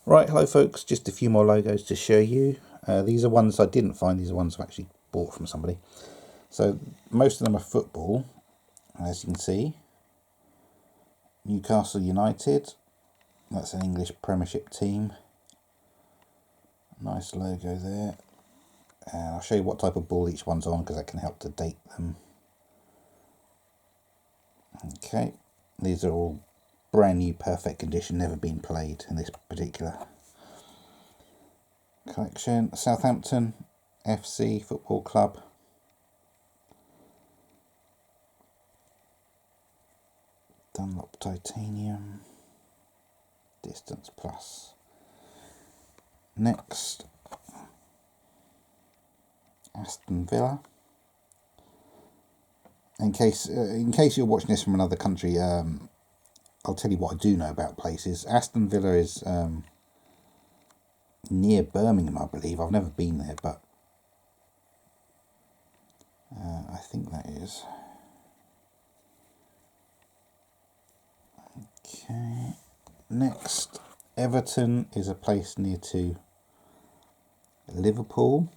Right, hello folks, just a few more logos to show you. These are ones I didn't find, these are ones I've actually bought from somebody. So most of them are football, as you can see. Newcastle United, that's an English Premiership team. Nice logo there. And I'll show you what type of ball each one's on because that can help to date them. Okay, these are all brand new, perfect condition, never been played in this particular collection. Southampton FC Football Club. Dunlop Titanium. Distance Plus. Next, Aston Villa. In case you're watching this from another country, I'll tell you what I do know about places. Aston Villa is near Birmingham, I believe. I've never been there, but I think that is. Okay. Next, Everton is a place near to Liverpool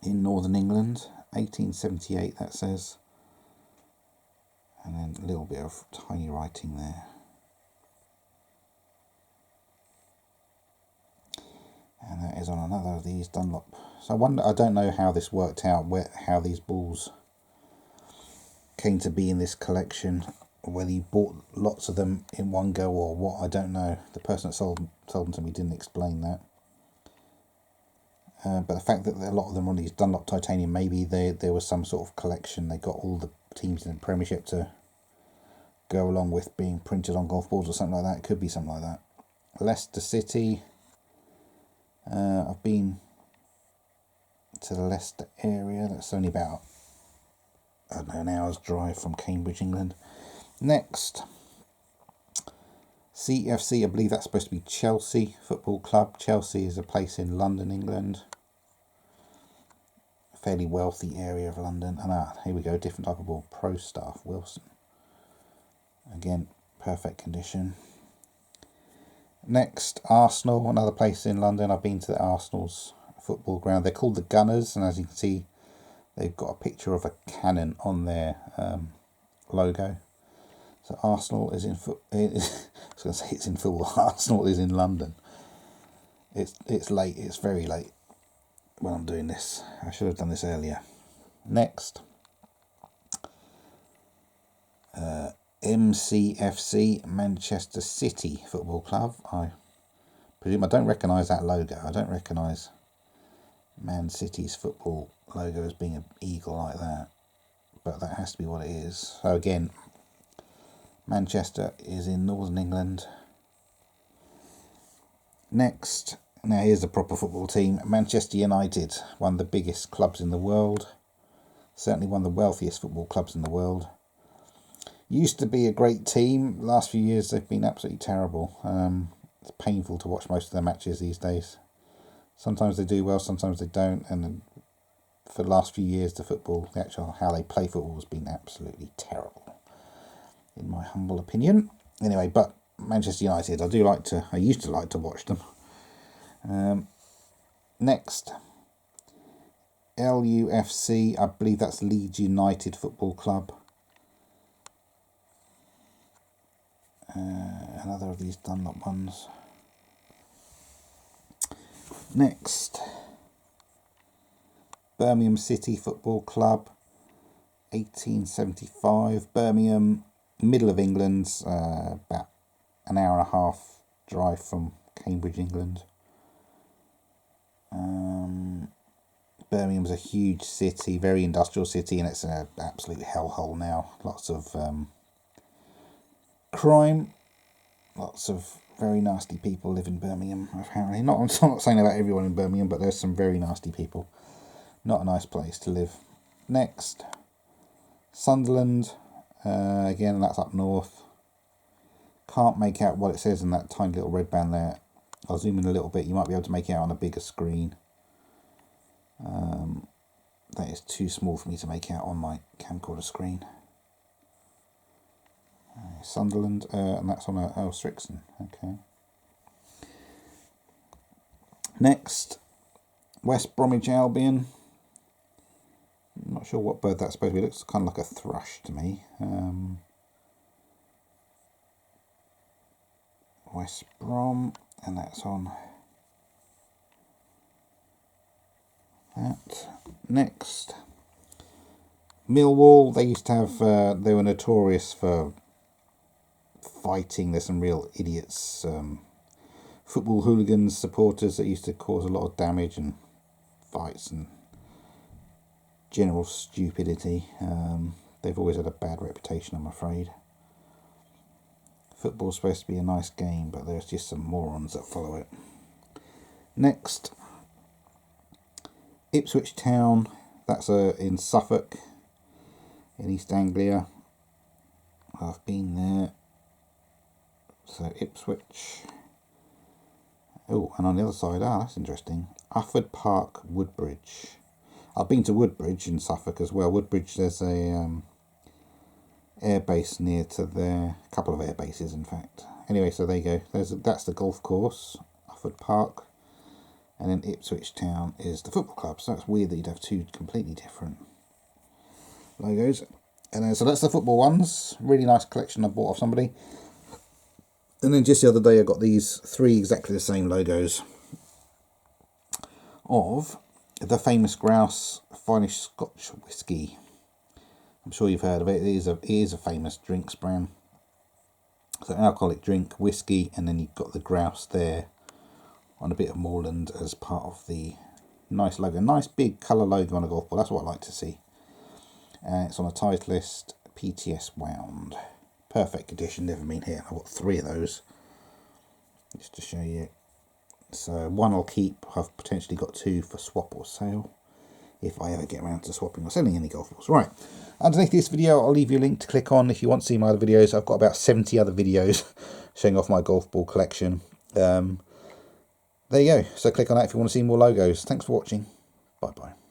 in northern England. 1878, that says. And then a little bit of tiny writing there. And that is on another of these Dunlop. So I don't know how this worked out, how these balls came to be in this collection, or whether you bought lots of them in one go or what, I don't know. The person that sold them to me didn't explain that. But the fact that a lot of them were on these Dunlop Titanium, maybe there was some sort of collection. They got all the teams in the Premiership to go along with being printed on golf balls or something like that. It could be something like that. Leicester City. I've been to the Leicester area. That's only about, I don't know, an hour's drive from Cambridge, England. Next, CFC, I believe that's supposed to be Chelsea Football Club. Chelsea is a place in London, England. A fairly wealthy area of London. And here we go, different type of ball. Pro Staff Wilson. Again, perfect condition. Next, Arsenal, another place in London. I've been to the Arsenal's football ground. They're called the Gunners, and as you can see, they've got a picture of a cannon on their logo. So Arsenal is in I was going to say it's in football. Arsenal is in London. It's late. It's very late when I'm doing this. I should have done this earlier. Next, MCFC, Manchester City Football Club. I presume I don't recognise that logo. I don't recognise Man City's football logo as being an eagle like that, but that has to be what it is. So again, Manchester is in northern England. Next, now here's a proper football team. Manchester United, one of the biggest clubs in the world. Certainly one of the wealthiest football clubs in the world. Used to be a great team. Last few years they've been absolutely terrible. It's painful to watch most of their matches these days. Sometimes they do well, sometimes they don't. And for the last few years, the actual how they play football has been absolutely terrible, in my humble opinion. Anyway, but Manchester United, I used to like to watch them. Next, LUFC, I believe that's Leeds United Football Club. Another of these Dunlop ones. Next, Birmingham City Football Club, 1875. Birmingham, middle of England, about an hour and a half drive from Cambridge, England. Birmingham's a huge city, very industrial city, and it's an absolute hellhole now. Lots of crime, lots of very nasty people live in Birmingham, apparently. I'm not saying about everyone in Birmingham, but there's some very nasty people. Not a nice place to live. Next, Sunderland. Again, that's up north. Can't make out what it says in that tiny little red band there. I'll zoom in a little bit. You might be able to make it out on a bigger screen. That is too small for me to make out on my camcorder screen. Sunderland, and that's on a Strixon. Okay. Next, West Bromwich Albion. I'm not sure what bird that's supposed to be. It looks kind of like a thrush to me. West Brom, and that's on that. Next, Millwall. They used to have, they were notorious for fighting. There's some real idiots, football hooligans, supporters that used to cause a lot of damage and fights and general stupidity. They've always had a bad reputation, I'm afraid. Football's supposed to be a nice game, but there's just some morons that follow it. Next, Ipswich Town. That's in Suffolk, in East Anglia. I've been there. So Ipswich. Oh, and on the other side, that's interesting. Ufford Park, Woodbridge. I've been to Woodbridge in Suffolk as well. Woodbridge, there's a air base near to there. A couple of air bases, in fact. Anyway, so there you go. That's the golf course, Ufford Park. And then Ipswich Town is the football club. So that's weird that you'd have two completely different logos. And then, so that's the football ones. Really nice collection I bought off somebody. And then just the other day I got these 3 exactly the same logos of the famous Grouse Finnish Scotch whiskey. I'm sure you've heard of it. It is a famous drinks brand. So alcoholic drink, whiskey, and then you've got the grouse there on a bit of moorland as part of the nice logo. Nice big colour logo on a golf ball. That's what I like to see. And it's on a Titleist PTS wound. Perfect condition, never been here. I've got 3 of those just to show you. So 1 I'll keep. I've potentially got 2 for swap or sale if I ever get around to swapping or selling any golf balls. Right, underneath this video I'll leave you a link to click on if you want to see my other videos. I've got about 70 other videos showing off my golf ball collection. There you go. So click on that if you want to see more logos. Thanks for watching. Bye bye.